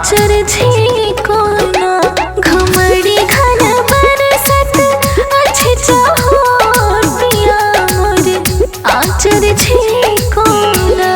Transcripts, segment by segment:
आचर झीको ना घुमड़ी घन बरसत अच्छी चाहून पिया मोर आचर झीको ना।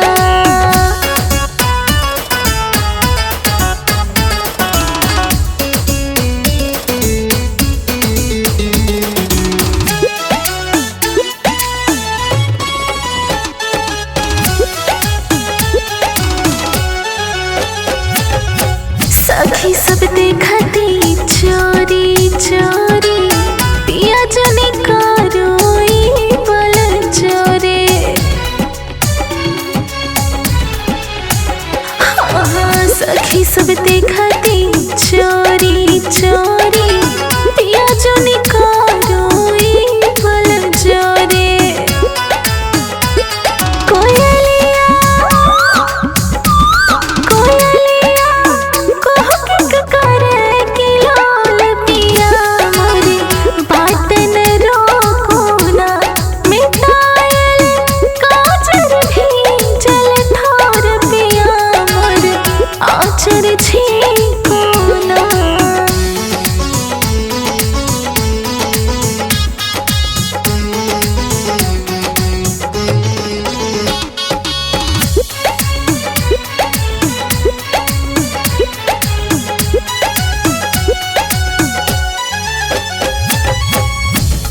सखी सब देखती चोरी चोरी पिया जने कारोई बल चोरे। हाँ सखी सब देखती चोरी चोरी पिया जने कारोई बल चोरे।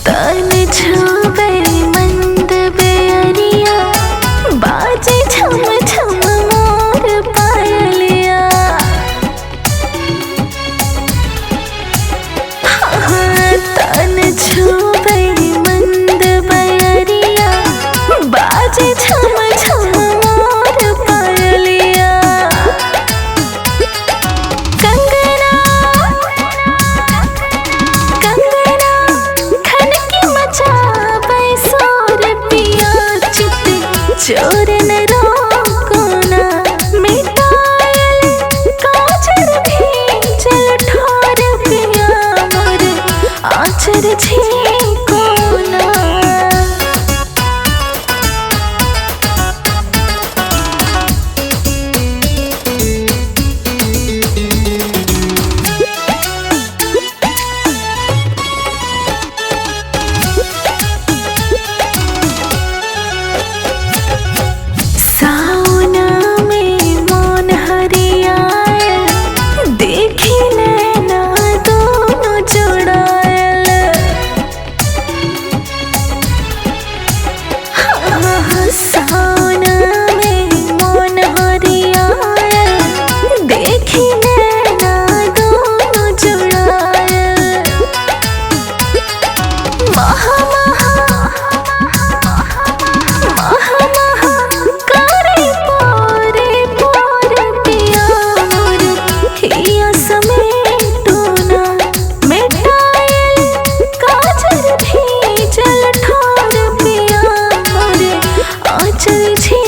तन छुबे मंद बेअरिया बाजे छम छम मोर पायलिया। हाँ तन छुबे मंद बेअरिया बाजे छम छम मोर पायलिया। कंगना कंगना चोर न रोको ना मिटायल काजर भी चल ठोर पिया मोर आचर झीको ना। आचर झीको